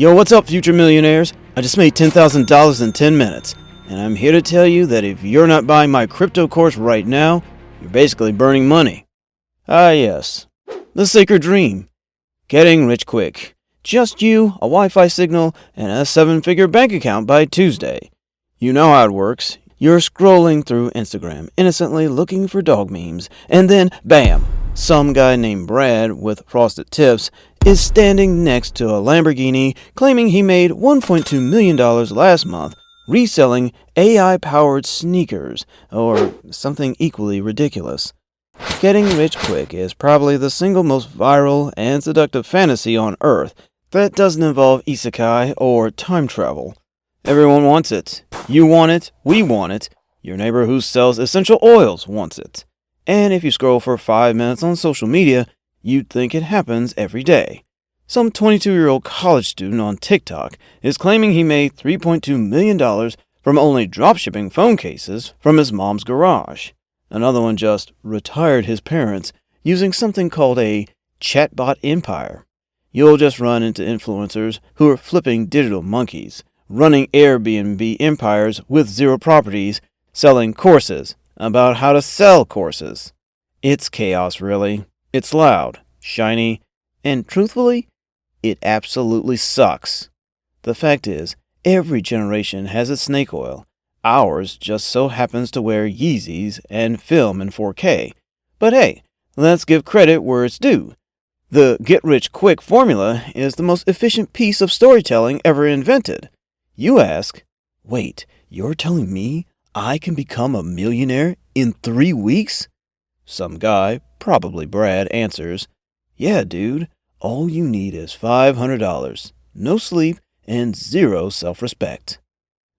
Yo, what's up, future millionaires? I just made $10,000 in 10 minutes, and I'm here to tell you that if you're not buying my crypto course right now, you're basically burning money. Ah, yes. The sacred dream. Getting rich quick. Just you, a Wi-Fi signal, and a 7-figure bank account by Tuesday. You know how it works. You're scrolling through Instagram, innocently looking for dog memes, and then, bam! Some guy named Brad with frosted tips is standing next to a Lamborghini claiming he made $1.2 million last month reselling AI-powered sneakers, or something equally ridiculous. Getting rich quick is probably the single most viral and seductive fantasy on Earth that doesn't involve isekai or time travel. Everyone wants it. You want it. We want it. Your neighbor who sells essential oils wants it. And if you scroll for 5 minutes on social media, you'd think it happens every day. Some 22-year-old college student on TikTok is claiming he made $3.2 million from only dropshipping phone cases from his mom's garage. Another one just retired his parents using something called a chatbot empire. You'll just run into influencers who are flipping digital monkeys, running Airbnb empires with zero properties, selling courses about how to sell courses. It's chaos, really. It's loud, shiny, and truthfully, it absolutely sucks. The fact is, every generation has its snake oil. Ours just so happens to wear Yeezys and film in 4K. But hey, let's give credit where it's due. The get-rich-quick formula is the most efficient piece of storytelling ever invented. You ask, wait, you're telling me I can become a millionaire in 3 weeks? Some guy, probably Brad, answers, yeah, dude, all you need is $500, no sleep, and zero self-respect.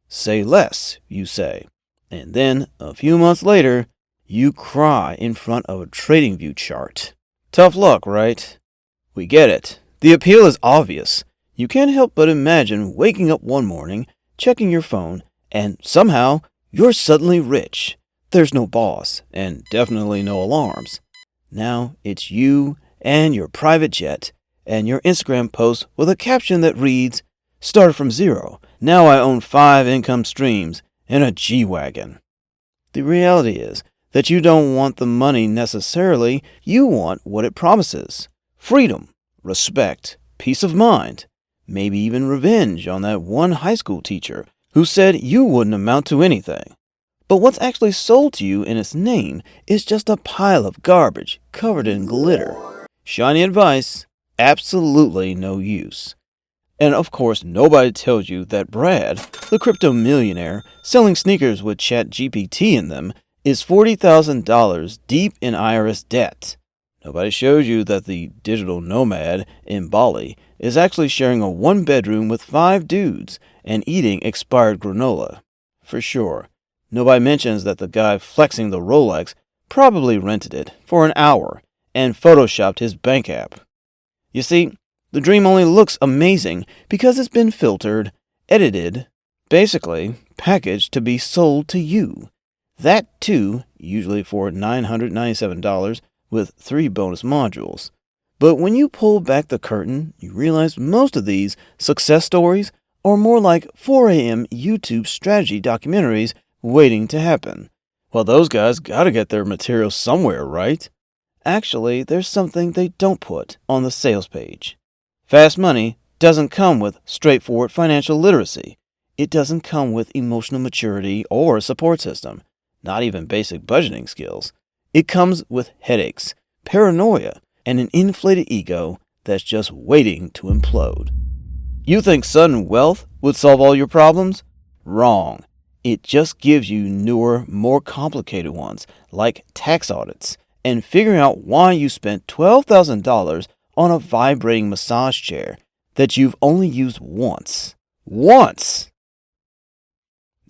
Say less, you say, and then, a few months later, you cry in front of a TradingView chart. Tough luck, right? We get it. The appeal is obvious. You can't help but imagine waking up one morning, checking your phone, and somehow you're suddenly rich. There's no boss, and definitely no alarms. Now it's you and your private jet, and your Instagram post with a caption that reads, "Started from zero. Now I own 5 income streams and a G-Wagon." The reality is that you don't want the money necessarily. You want what it promises. Freedom, respect, peace of mind, maybe even revenge on that one high school teacher who said you wouldn't amount to anything. But what's actually sold to you in its name is just a pile of garbage covered in glitter. Shiny advice, absolutely no use. And of course, nobody tells you that Brad, the crypto millionaire selling sneakers with ChatGPT in them, is $40,000 deep in IRS debt. Nobody shows you that the digital nomad in Bali is actually sharing a 1-bedroom with 5 dudes and eating expired granola. For sure. Nobody mentions that the guy flexing the Rolex probably rented it for an hour and photoshopped his bank app. You see, the dream only looks amazing because it's been filtered, edited, basically packaged to be sold to you. That too, usually for $997 with 3 bonus modules. But when you pull back the curtain, you realize most of these success stories are more like 4 a.m. YouTube strategy documentaries waiting to happen. Well, those guys gotta get their material somewhere, right? Actually, there's something they don't put on the sales page. Fast money doesn't come with straightforward financial literacy. It doesn't come with emotional maturity or a support system, not even basic budgeting skills. It comes with headaches, paranoia, and an inflated ego that's just waiting to implode. You think sudden wealth would solve all your problems? Wrong. It just gives you newer, more complicated ones, like tax audits, and figuring out why you spent $12,000 on a vibrating massage chair that you've only used once. Once!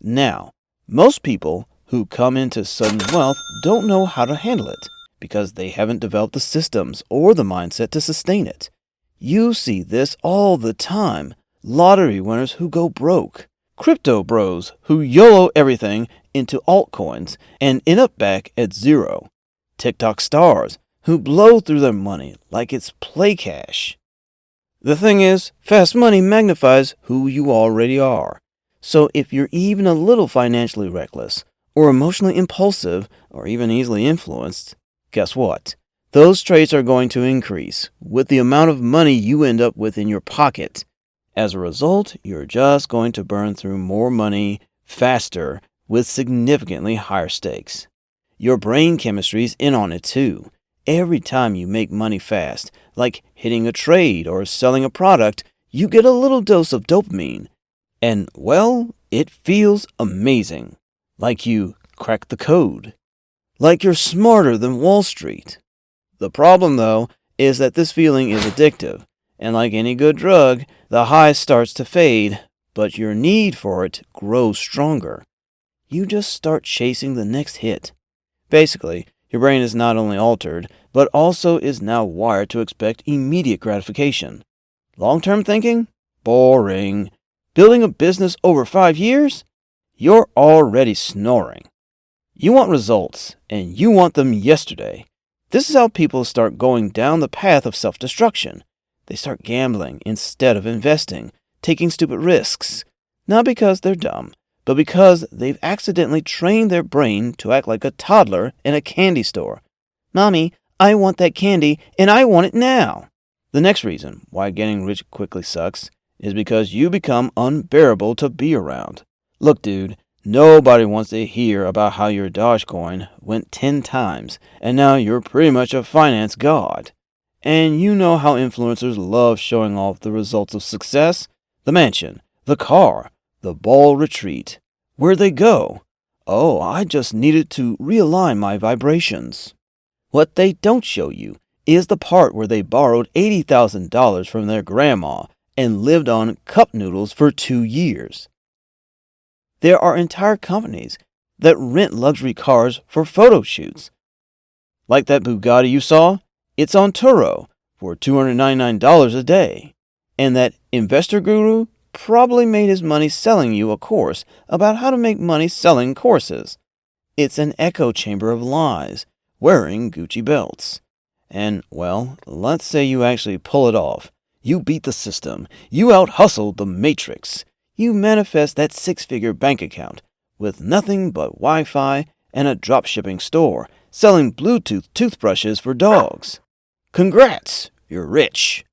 Now, most people who come into sudden wealth don't know how to handle it because they haven't developed the systems or the mindset to sustain it. You see this all the time. Lottery winners who go broke. Crypto bros who YOLO everything into altcoins and end up back at zero. TikTok stars who blow through their money like it's play cash. The thing is, fast money magnifies who you already are. So if you're even a little financially reckless, or emotionally impulsive, or even easily influenced, guess what? Those traits are going to increase with the amount of money you end up with in your pocket. As a result, you're just going to burn through more money faster with significantly higher stakes. Your brain chemistry's in on it too. Every time you make money fast, like hitting a trade or selling a product, you get a little dose of dopamine. And, well, it feels amazing. Like you cracked the code. Like you're smarter than Wall Street. The problem, though, is that this feeling is addictive, and like any good drug, the high starts to fade, but your need for it grows stronger. You just start chasing the next hit. Basically, your brain is not only altered, but also is now wired to expect immediate gratification. Long-term thinking? Boring. Building a business over 5 years? You're already snoring. You want results, and you want them yesterday. This is how people start going down the path of self-destruction. They start gambling instead of investing, taking stupid risks. Not because they're dumb, but because they've accidentally trained their brain to act like a toddler in a candy store. Mommy, I want that candy, and I want it now. The next reason why getting rich quickly sucks is because you become unbearable to be around. Look, dude, nobody wants to hear about how your Dogecoin went 10 times, and now you're pretty much a finance god. And you know how influencers love showing off the results of success? The mansion, the car, the ball retreat. Where'd they go? Oh, I just needed to realign my vibrations. What they don't show you is the part where they borrowed $80,000 from their grandma and lived on cup noodles for 2 years. There are entire companies that rent luxury cars for photo shoots. Like that Bugatti you saw? It's on Turo for $299 a day. And that investor guru probably made his money selling you a course about how to make money selling courses. It's an echo chamber of lies, wearing Gucci belts. And, well, let's say you actually pull it off. You beat the system. You out-hustled the matrix. You manifest that 6-figure bank account with nothing but Wi-Fi and a drop-shipping store selling Bluetooth toothbrushes for dogs. Congrats! You're rich.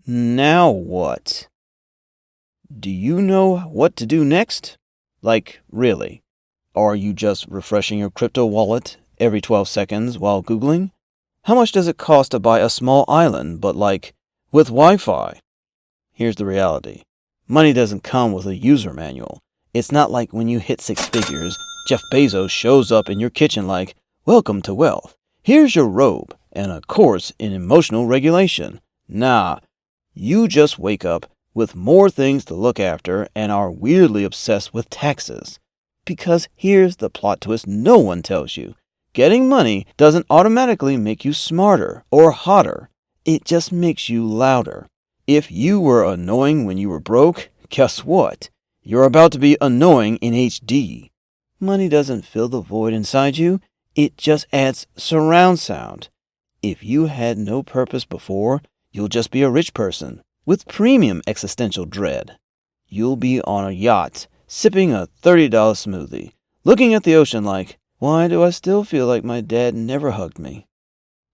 Now what? Do you know what to do next? Like, really? Or are you just refreshing your crypto wallet every 12 seconds while Googling? How much does it cost to buy a small island, but like, with Wi-Fi? Here's the reality. Money doesn't come with a user manual. It's not like when you hit 6 figures, Jeff Bezos shows up in your kitchen like, "Welcome to wealth. Here's your robe and a course in emotional regulation." Nah, you just wake up with more things to look after and are weirdly obsessed with taxes. Because here's the plot twist no one tells you. Getting money doesn't automatically make you smarter or hotter. It just makes you louder. If you were annoying when you were broke, guess what? You're about to be annoying in HD. Money doesn't fill the void inside you. It just adds surround sound. If you had no purpose before, you'll just be a rich person with premium existential dread. You'll be on a yacht, sipping a $30 smoothie, looking at the ocean like, why do I still feel like my dad never hugged me?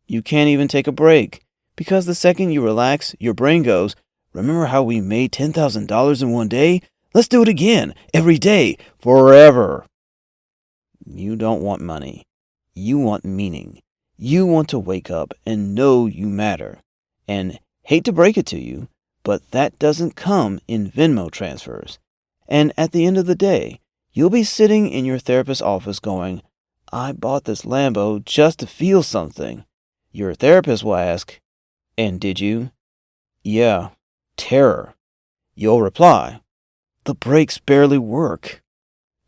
You can't even take a break, because the second you relax, your brain goes, remember how we made $10,000 in one day? Let's do it again, every day, forever. You don't want money. You want meaning. You want to wake up and know you matter. And hate to break it to you, but that doesn't come in Venmo transfers. And at the end of the day, you'll be sitting in your therapist's office going, I bought this Lambo just to feel something. Your therapist will ask, and did you? Yeah, terror. You'll reply, the brakes barely work.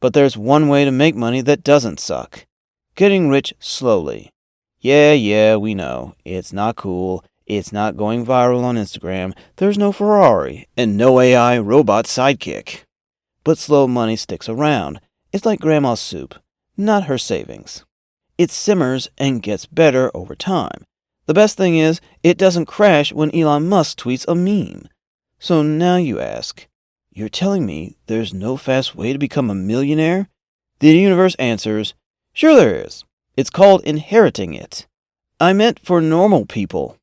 But there's one way to make money that doesn't suck. Getting rich slowly. Yeah, we know. It's not cool. It's not going viral on Instagram. There's no Ferrari and no AI robot sidekick. But slow money sticks around. It's like grandma's soup, not her savings. It simmers and gets better over time. The best thing is, it doesn't crash when Elon Musk tweets a meme. So now you ask, you're telling me there's no fast way to become a millionaire? The universe answers, sure there is. It's called inheriting it. I meant for normal people.